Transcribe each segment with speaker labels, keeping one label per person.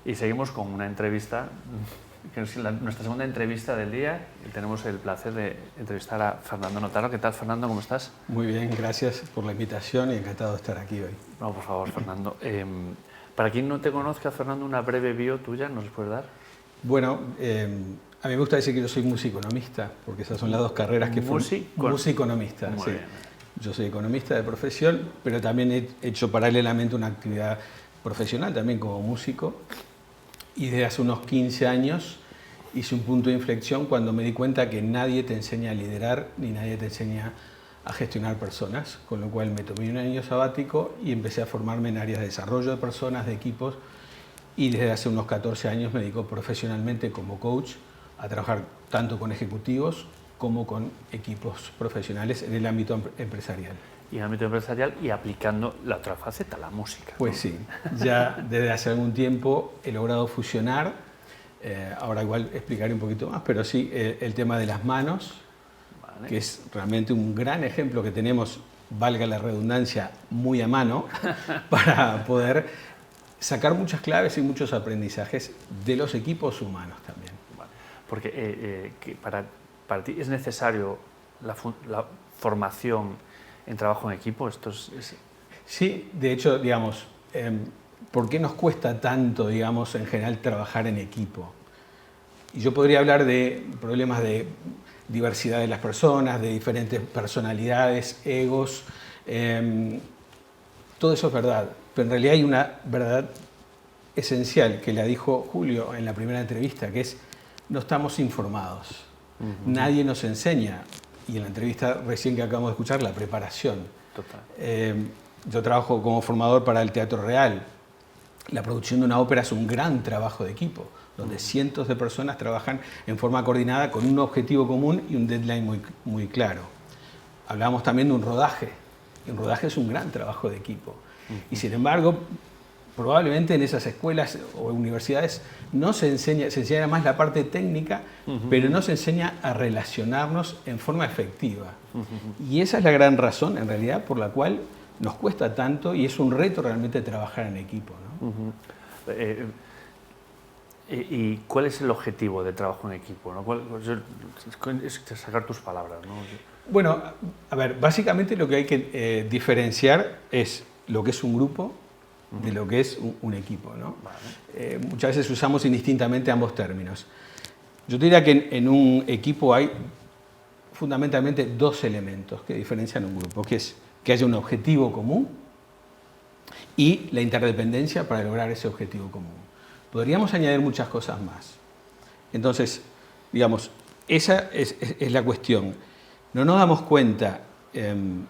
Speaker 1: Y seguimos con una entrevista, que es nuestra segunda entrevista del día, y tenemos el placer de entrevistar a Fernando Notaro. ¿Qué tal, Fernando? ¿Cómo estás?
Speaker 2: Muy bien, gracias por la invitación y encantado de estar aquí hoy.
Speaker 1: No, por favor, Fernando. Para quien no te conozca, Fernando, una breve bio tuya, ¿nos puedes dar?
Speaker 2: Bueno, a mí me gusta decir que yo soy musiconomista, porque esas son las dos carreras que formo. Musiconomista,
Speaker 1: Muy
Speaker 2: sí.
Speaker 1: bien.
Speaker 2: Yo soy economista de profesión, pero también he hecho paralelamente una actividad profesional también como músico. Y desde hace unos 15 años hice un punto de inflexión cuando me di cuenta que nadie te enseña a liderar ni nadie te enseña a gestionar personas, con lo cual me tomé un año sabático y empecé a formarme en áreas de desarrollo de personas, de equipos, y desde hace unos 14 años me dedico profesionalmente como coach a trabajar tanto con ejecutivos como con equipos profesionales en el ámbito empresarial.
Speaker 1: Y en el ámbito empresarial y aplicando la otra faceta, la música.
Speaker 2: Pues
Speaker 1: ¿no?
Speaker 2: sí, ya desde hace algún tiempo he logrado fusionar, ahora igual explicaré un poquito más, pero sí, el tema de las manos, vale, que es realmente un gran ejemplo que tenemos, valga la redundancia, muy a mano, para poder sacar muchas claves y muchos aprendizajes de los equipos humanos también.
Speaker 1: Vale. Porque para ti es necesario la formación en trabajo en equipo.
Speaker 2: Sí, de hecho, digamos, ¿por qué nos cuesta tanto, digamos, en general trabajar en equipo? Y yo podría hablar de problemas de diversidad de las personas, de diferentes personalidades, egos, todo eso es verdad, pero en realidad hay una verdad esencial que la dijo Julio en la primera entrevista, que es no estamos informados. Nadie nos enseña, y en la entrevista recién que acabamos de escuchar, la preparación.
Speaker 1: Total.
Speaker 2: Yo trabajo como formador para el Teatro Real. La producción de una ópera es un gran trabajo de equipo, donde cientos de personas trabajan en forma coordinada con un objetivo común y un deadline muy claro. Hablamos también de un rodaje. Un rodaje es un gran trabajo de equipo. Y sin embargo, probablemente en esas escuelas o universidades no se enseña más la parte técnica, pero no se enseña a relacionarnos en forma efectiva. Y esa es la gran razón, en realidad, por la cual nos cuesta tanto y es un reto realmente trabajar en equipo, ¿no?
Speaker 1: ¿Y cuál es el objetivo de trabajo en equipo, ¿no? Es sacar tus palabras, ¿no?
Speaker 2: Bueno, a ver, básicamente lo que hay que diferenciar es lo que es un grupo de lo que es un equipo, ¿no? Vale. Muchas veces usamos indistintamente ambos términos. Yo diría que en un equipo hay fundamentalmente dos elementos que diferencian un grupo, que es que haya un objetivo común y la interdependencia para lograr ese objetivo común. Podríamos añadir muchas cosas más. Entonces, digamos, esa es la cuestión. No nos damos cuenta,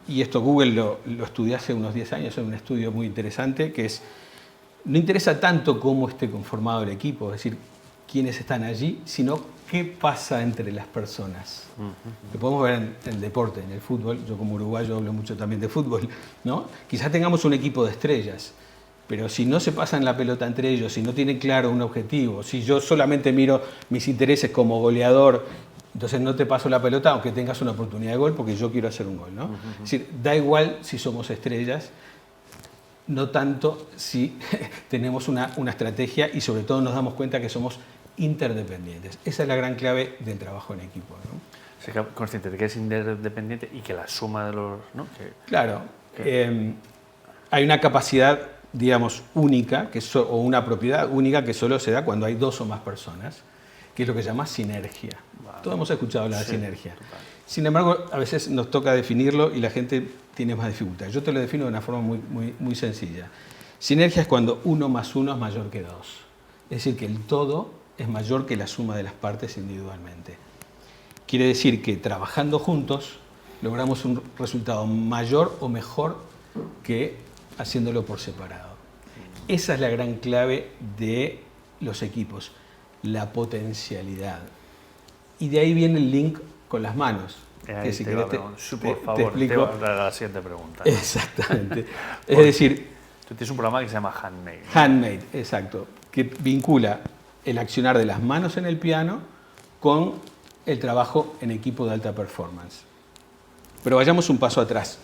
Speaker 2: y esto Google lo estudié hace unos 10 años en un estudio muy interesante, que es, no interesa tanto cómo esté conformado el equipo, es decir, quiénes están allí, sino qué pasa entre las personas. Lo podemos ver en el deporte, en el fútbol. Yo como uruguayo hablo mucho también de fútbol, ¿no? Quizás tengamos un equipo de estrellas, pero si no se pasan la pelota entre ellos, si no tienen claro un objetivo, si yo solamente miro mis intereses como goleador, entonces no te paso la pelota aunque tengas una oportunidad de gol porque yo quiero hacer un gol, ¿no? Es decir, da igual si somos estrellas, no tanto si tenemos una estrategia y sobre todo nos damos cuenta que somos interdependientes. Esa es la gran clave del trabajo en equipo, ¿no?
Speaker 1: Ser consciente de que es interdependiente y que la suma de los... ¿no?
Speaker 2: Claro. Hay una capacidad, digamos, única, o una propiedad única que solo se da cuando hay dos o más personas, que es lo que se llama sinergia. Vale. Todos hemos escuchado hablar de sinergia. Total. Sin embargo, a veces nos toca definirlo y la gente tiene más dificultad. Yo te lo defino de una forma muy sencilla. Sinergia es cuando 1 más 1 es mayor que 2. Es decir, que el todo es mayor que la suma de las partes individualmente. Quiere decir que trabajando juntos logramos un resultado mayor o mejor que haciéndolo por separado. Esa es la gran clave de los equipos, la potencialidad. Y de ahí viene el link con las manos.
Speaker 1: Que si querés por favor, te explico la siguiente pregunta.
Speaker 2: Exactamente. Es decir,
Speaker 1: tú tienes un programa que se llama Handmade, ¿no?
Speaker 2: Handmade, exacto, que vincula el accionar de las manos en el piano con el trabajo en equipo de alta performance. Pero vayamos un paso atrás.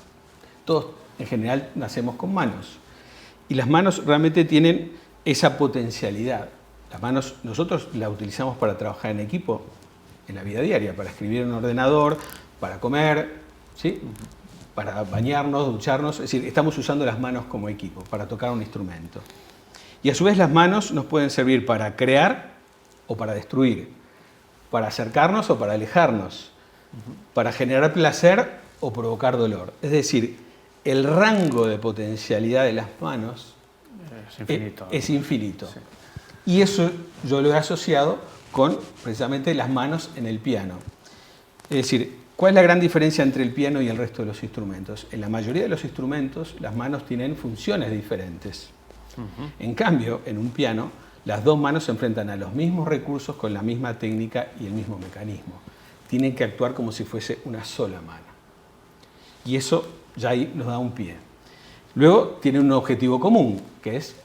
Speaker 2: Todos en general nacemos con manos y las manos realmente tienen esa potencialidad. Las manos nosotros las utilizamos para trabajar en equipo en la vida diaria, para escribir en un ordenador, para comer, ¿sí? Para bañarnos, ducharnos. Es decir, estamos usando las manos como equipo para tocar un instrumento. Y a su vez las manos nos pueden servir para crear o para destruir, para acercarnos o para alejarnos, para generar placer o provocar dolor. Es decir, el rango de potencialidad de las manos
Speaker 1: Es infinito.
Speaker 2: es infinito.
Speaker 1: Sí.
Speaker 2: Y eso yo lo he asociado con precisamente las manos en el piano. Es decir, ¿cuál es la gran diferencia entre el piano y el resto de los instrumentos? En la mayoría de los instrumentos las manos tienen funciones diferentes. En cambio, en un piano, las dos manos se enfrentan a los mismos recursos con la misma técnica y el mismo mecanismo. Tienen que actuar como si fuese una sola mano. Y eso ya ahí nos da un pie. Luego tiene un objetivo común, que es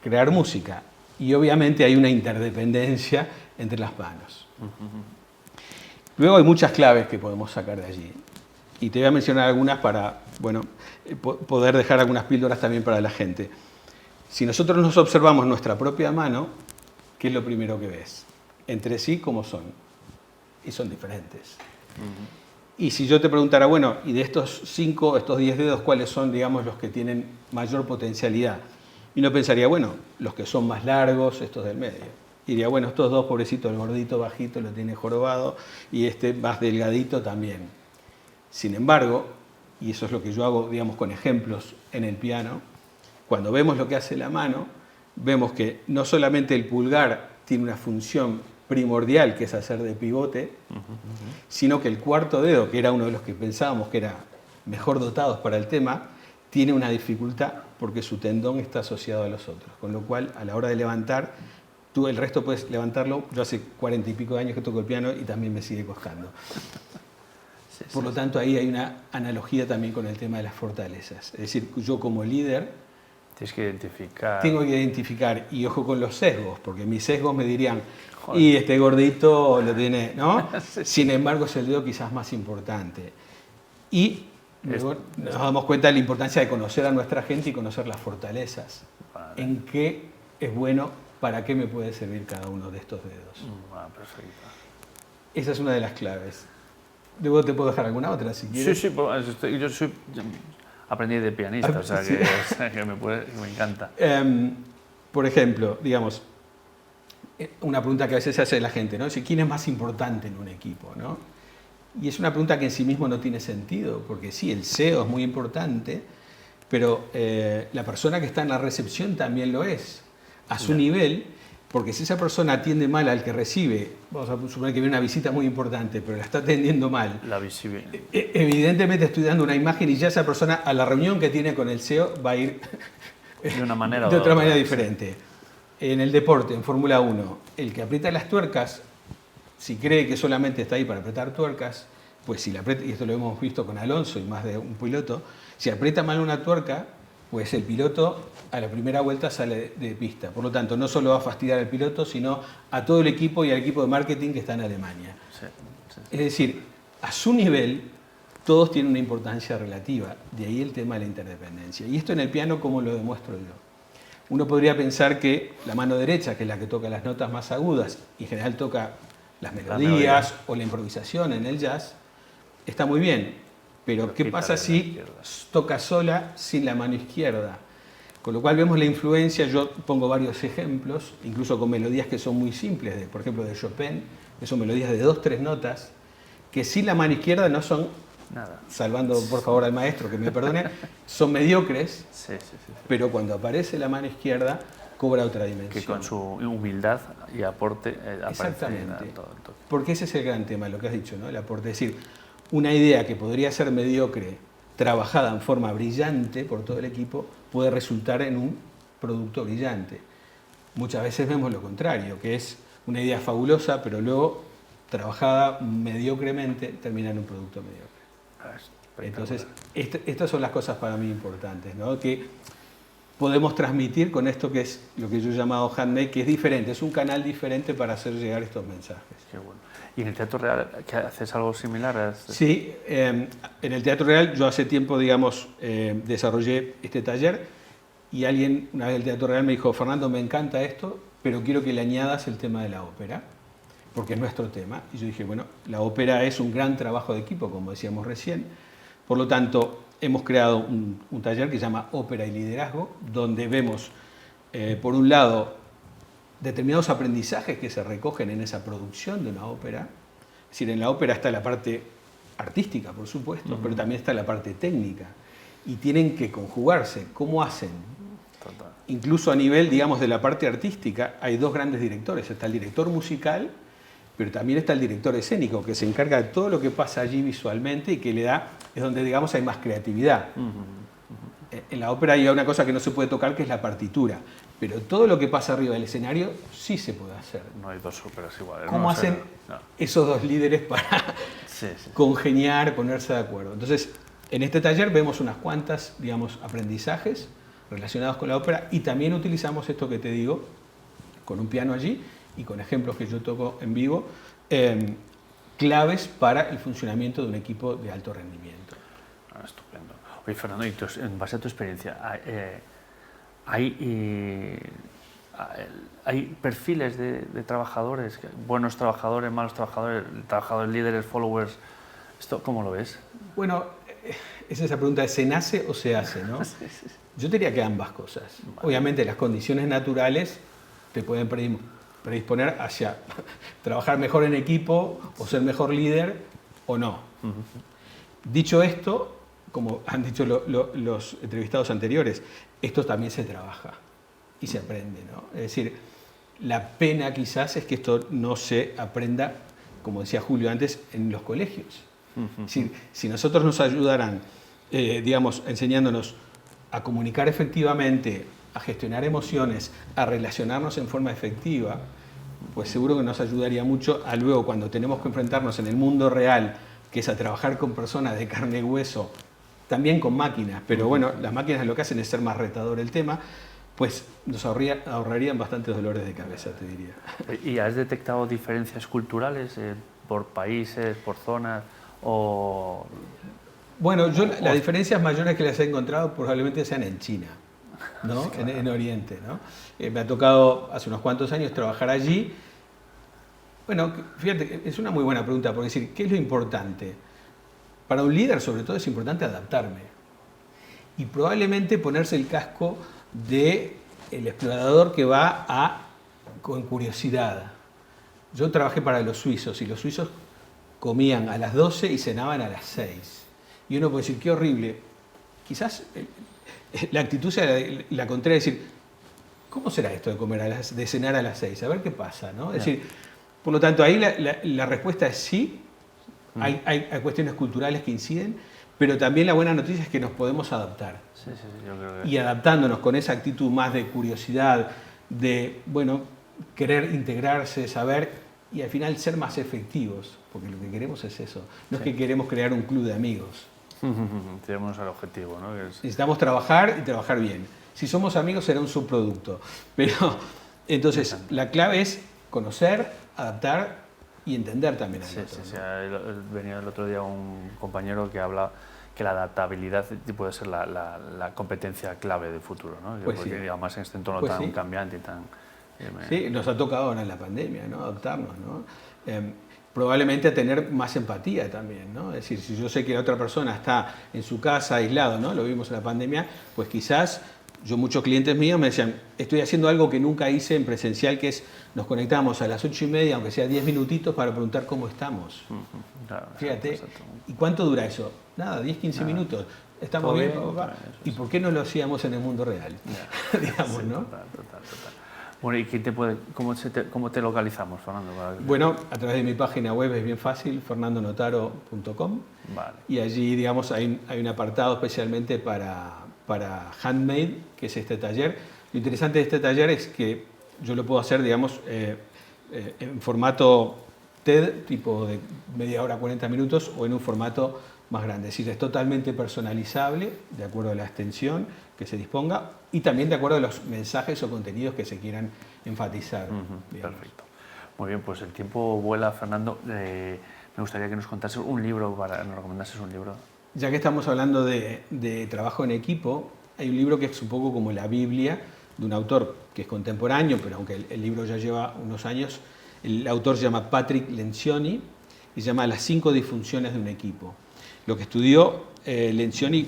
Speaker 2: crear música. Y obviamente hay una interdependencia entre las manos. Luego hay muchas claves que podemos sacar de allí. Y te voy a mencionar algunas para, bueno, poder dejar algunas píldoras también para la gente. Si nosotros nos observamos nuestra propia mano, ¿qué es lo primero que ves? Entre sí, ¿cómo son? Y son diferentes. Y si yo te preguntara, bueno, y de estos 5, estos 10 dedos, ¿cuáles son, digamos, los que tienen mayor potencialidad? Y uno pensaría, bueno, los que son más largos, estos del medio. Y diría, bueno, estos dos, pobrecitos, el gordito bajito lo tiene jorobado y este más delgadito también. Sin embargo, y eso es lo que yo hago, digamos, con ejemplos en el piano, cuando vemos lo que hace la mano, vemos que no solamente el pulgar tiene una función primordial, que es hacer de pivote, sino que el cuarto dedo, que era uno de los que pensábamos que era mejor dotados para el tema, tiene una dificultad porque su tendón está asociado a los otros. Con lo cual, a la hora de levantar, tú el resto puedes levantarlo. Yo hace 40 y pico de años que toco el piano y también me sigue costando. Por lo tanto, ahí hay una analogía también con el tema de las fortalezas. Es decir, yo como líder
Speaker 1: Tienes que identificar.
Speaker 2: tengo que identificar, y ojo con los sesgos, porque mis sesgos me dirían, y este gordito lo tiene, ¿no? Sin embargo, es el dedo quizás más importante. Y luego nos damos cuenta de la importancia de conocer a nuestra gente y conocer las fortalezas.
Speaker 1: Vale.
Speaker 2: En qué es bueno, para qué me puede servir cada uno de estos dedos.
Speaker 1: Perfecto.
Speaker 2: Esa es una de las claves. Luego te puedo dejar alguna otra, si quieres.
Speaker 1: Sí, yo soy aprendiz de pianista, o sea,
Speaker 2: Sí.
Speaker 1: que me encanta.
Speaker 2: Por ejemplo, digamos, una pregunta que a veces se hace la gente, ¿no? Es ¿quién es más importante en un equipo, ¿no? Y es una pregunta que en sí mismo no tiene sentido, porque sí, el CEO es muy importante, pero la persona que está en la recepción también lo es, a su nivel, porque si esa persona atiende mal al que recibe, vamos a suponer que viene una visita muy importante, pero la está atendiendo mal,
Speaker 1: La visibilidad.
Speaker 2: evidentemente estoy dando una imagen y ya esa persona a la reunión que tiene con el CEO va a ir
Speaker 1: De una manera
Speaker 2: de otra manera
Speaker 1: sí.
Speaker 2: diferente. En el deporte, en Fórmula 1, el que aprieta las tuercas, si cree que solamente está ahí para apretar tuercas, pues si la aprieta, y esto lo hemos visto con Alonso y más de un piloto, si aprieta mal una tuerca, pues el piloto a la primera vuelta sale de pista. Por lo tanto, no solo va a fastidiar al piloto, sino a todo el equipo y al equipo de marketing que está en Alemania.
Speaker 1: Sí.
Speaker 2: Es decir, a su nivel, todos tienen una importancia relativa. De ahí el tema de la interdependencia. Y esto en el piano, ¿cómo lo demuestro yo? Uno podría pensar que la mano derecha, que es la que toca las notas más agudas, y en general toca las melodías o la improvisación en el jazz, está muy bien. Pero ¿qué pasa si toca sola sin la mano izquierda? Con lo cual vemos la influencia, yo pongo varios ejemplos, incluso con melodías que son muy simples, por ejemplo de Chopin, que son melodías de 2-3 notas, que sin la mano izquierda no son,
Speaker 1: Nada.
Speaker 2: salvando por favor al maestro que me perdone, son mediocres,
Speaker 1: Sí.
Speaker 2: pero cuando aparece la mano izquierda cobra otra dimensión.
Speaker 1: Que con su humildad y aporte
Speaker 2: Exactamente.
Speaker 1: todo el toque.
Speaker 2: Porque ese es el gran tema, lo que has dicho, ¿no? El aporte. Es decir, una idea que podría ser mediocre, trabajada en forma brillante por todo el equipo, puede resultar en un producto brillante. Muchas veces vemos lo contrario, que es una idea fabulosa, pero luego, trabajada mediocremente, termina en un producto mediocre. Entonces, estas son las cosas para mí importantes, ¿no? Que podemos transmitir con esto que es lo que yo he llamado handmade, que es diferente, es un canal diferente para hacer llegar estos mensajes.
Speaker 1: Qué bueno. ¿Y en el Teatro Real ¿qué haces algo similar?
Speaker 2: Sí, en el Teatro Real yo hace tiempo, digamos, desarrollé este taller y alguien una vez del Teatro Real me dijo, Fernando, me encanta esto, pero quiero que le añadas el tema de la ópera, porque es nuestro tema. Y yo dije, bueno, la ópera es un gran trabajo de equipo, como decíamos recién. Por lo tanto, hemos creado un taller que se llama Ópera y Liderazgo, donde vemos, por un lado, determinados aprendizajes que se recogen en esa producción de una ópera. Es decir, en la ópera está la parte artística, por supuesto, pero también está la parte técnica. Y tienen que conjugarse. ¿Cómo hacen?
Speaker 1: Total.
Speaker 2: Incluso a nivel, digamos, de la parte artística, hay dos grandes directores. Está el director musical, pero también está el director escénico, que se encarga de todo lo que pasa allí visualmente y que le da, es donde, digamos, hay más creatividad. En la ópera hay una cosa que no se puede tocar, que es la partitura. Pero todo lo que pasa arriba del escenario sí se puede hacer.
Speaker 1: No hay dos óperas iguales.
Speaker 2: ¿Cómo
Speaker 1: ¿no?
Speaker 2: hacen esos dos líderes para congeniar, ponerse de acuerdo? Entonces, en este taller vemos unas cuantas, digamos, aprendizajes relacionados con la ópera y también utilizamos esto que te digo, con un piano allí y con ejemplos que yo toco en vivo, claves para el funcionamiento de un equipo de alto rendimiento.
Speaker 1: Estupendo. Oye, Fernando, y en base a tu experiencia, ¿hay perfiles de trabajadores, buenos trabajadores, malos trabajadores líderes, followers? ¿Esto cómo lo ves?
Speaker 2: Bueno, es esa pregunta de ¿se nace o se hace? ¿No? Yo diría que ambas cosas. Vale. Obviamente las condiciones naturales te pueden predisponer hacia trabajar mejor en equipo o ser mejor líder o no. Dicho esto, como han dicho los entrevistados anteriores, esto también se trabaja y se aprende, ¿no? Es decir, la pena quizás es que esto no se aprenda, como decía Julio antes, en los colegios. Es decir, si nosotros nos ayudaran, digamos, enseñándonos a comunicar efectivamente, a gestionar emociones, a relacionarnos en forma efectiva, pues seguro que nos ayudaría mucho a luego, cuando tenemos que enfrentarnos en el mundo real, que es a trabajar con personas de carne y hueso, también con máquinas, pero bueno, las máquinas lo que hacen es ser más retador el tema, pues nos ahorrarían bastantes dolores de cabeza, te diría.
Speaker 1: ¿Y has detectado diferencias culturales por países, por zonas? O...
Speaker 2: Bueno, yo las diferencias mayores que las he encontrado probablemente sean en China, ¿no? Sí, claro. en Oriente, ¿no? Me ha tocado hace unos cuantos años trabajar allí. Bueno, fíjate, es una muy buena pregunta, porque decir, ¿qué es lo importante? Para un líder, sobre todo, es importante adaptarme. Y probablemente ponerse el casco del explorador que va con curiosidad. Yo trabajé para los suizos y los suizos comían a las 12 y cenaban a las 6. Y uno puede decir, qué horrible. Quizás la actitud sea la contraria, es decir, ¿cómo será esto de cenar a las 6? A ver qué pasa, ¿no? Es decir, por lo tanto, ahí la respuesta es sí. Hay cuestiones culturales que inciden, pero también la buena noticia es que nos podemos adaptar.
Speaker 1: Sí, yo creo que...
Speaker 2: Y adaptándonos con esa actitud más de curiosidad, de, bueno, querer integrarse, saber y al final ser más efectivos, porque lo que queremos es eso. No es que queremos crear un club de amigos.
Speaker 1: Tenemos el objetivo, ¿no? Que es...
Speaker 2: Necesitamos trabajar y trabajar bien. Si somos amigos será un subproducto. Pero entonces la clave es conocer, adaptar y entender también al otro.
Speaker 1: Sí. Venía el otro día un compañero que habla que la adaptabilidad puede ser la competencia clave del futuro, ¿no?
Speaker 2: Pues
Speaker 1: porque
Speaker 2: sí.
Speaker 1: Además en este entorno
Speaker 2: pues
Speaker 1: tan
Speaker 2: sí.
Speaker 1: cambiante y tan...
Speaker 2: Sí, nos ha tocado ahora en la pandemia, ¿no? Adaptarnos, ¿no? Probablemente a tener más empatía también, ¿no? Es decir, si yo sé que la otra persona está en su casa aislado, ¿no? Lo vimos en la pandemia, pues quizás muchos clientes míos me decían, estoy haciendo algo que nunca hice en presencial, que es nos conectamos a las 8:30, aunque sea 10 minutitos, para preguntar cómo estamos.
Speaker 1: Claro,
Speaker 2: fíjate,
Speaker 1: exacto.
Speaker 2: ¿Y cuánto dura eso? Nada, 10-15 minutos. ¿Estamos bien? ¿Y por qué no lo hacíamos en el mundo real? Digamos, ¿no?
Speaker 1: Total. Bueno, ¿y cómo te localizamos, Fernando?
Speaker 2: Bueno, a través de mi página web es bien fácil, fernandonotaro.com.
Speaker 1: Vale.
Speaker 2: Y allí, digamos, hay un apartado especialmente para Handmade, que es este taller. Lo interesante de este taller es que yo lo puedo hacer, digamos, en formato TED, tipo de media hora, 40 minutos, o en un formato más grande. Es decir, es totalmente personalizable, de acuerdo a la extensión que se disponga, y también de acuerdo a los mensajes o contenidos que se quieran enfatizar.
Speaker 1: Perfecto. Muy bien, pues el tiempo vuela, Fernando. Me gustaría que nos contases un libro, nos recomendases un libro.
Speaker 2: Ya que estamos hablando de trabajo en equipo, hay un libro que es un poco como la Biblia de un autor que es contemporáneo, pero aunque el libro ya lleva unos años. El autor se llama Patrick Lencioni y se llama Las 5 disfunciones de un equipo. Lo que estudió Lencioni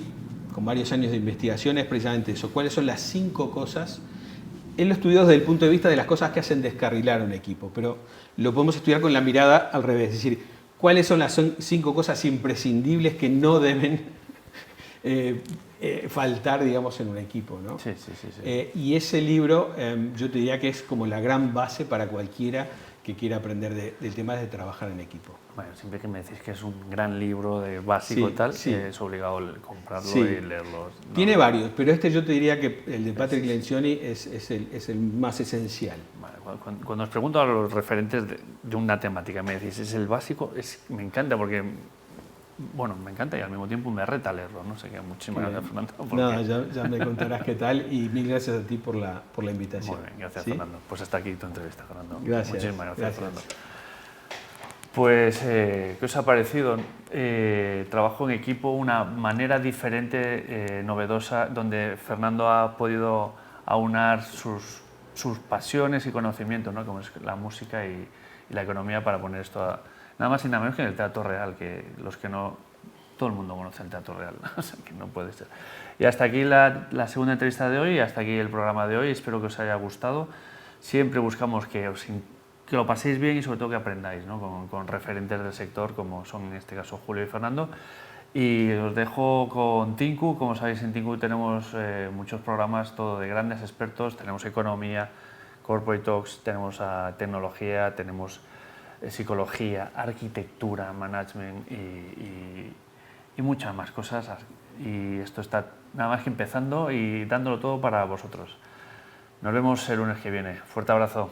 Speaker 2: con varios años de investigación es precisamente eso. ¿Cuáles son las 5 cosas? Él lo estudió desde el punto de vista de las cosas que hacen descarrilar un equipo, pero lo podemos estudiar con la mirada al revés. Es decir, ¿cuáles son las 5 cosas imprescindibles que no deben faltar, digamos, en un equipo, ¿no?
Speaker 1: Sí, sí, sí, sí.
Speaker 2: Y ese libro yo te diría que es como la gran base para cualquiera que quiera aprender del tema de trabajar en equipo.
Speaker 1: Bueno, siempre que me decís que es un gran libro de básico y tal, es obligado comprarlo y leerlo. ¿No?
Speaker 2: Tiene varios, pero este yo te diría que el de Patrick Lencioni es el más esencial.
Speaker 1: Vale, cuando os pregunto a los referentes de una temática, me decís, ¿es el básico? Me encanta porque... Bueno, me encanta y al mismo tiempo me reta leerlo, ¿no? Sé que muchísimas gracias, Fernando.
Speaker 2: No, ya me contarás qué tal y mil gracias a ti por la invitación.
Speaker 1: Muy bien, gracias, Fernando. Pues hasta aquí tu entrevista, Fernando.
Speaker 2: Gracias.
Speaker 1: Muchísimas gracias, Fernando. Pues, ¿qué os ha parecido? Trabajo en equipo, una manera diferente, novedosa, donde Fernando ha podido aunar sus pasiones y conocimientos, ¿no? Como es la música y la economía, para poner esto nada más y nada menos que en el Teatro Real, que los que no... Todo el mundo conoce el Teatro Real, o sea, que no puede ser. Y hasta aquí la segunda entrevista de hoy, hasta aquí el programa de hoy. Espero que os haya gustado. Siempre buscamos que lo paséis bien y sobre todo que aprendáis, ¿no? con referentes del sector, como son en este caso Julio y Fernando. Y os dejo con Tinku. Como sabéis, en Tinku tenemos muchos programas, todo de grandes expertos. Tenemos economía, corporate talks, tenemos tecnología, tenemos psicología, arquitectura, management y muchas más cosas. Y esto está nada más que empezando y dándolo todo para vosotros. Nos vemos el lunes que viene. Fuerte abrazo.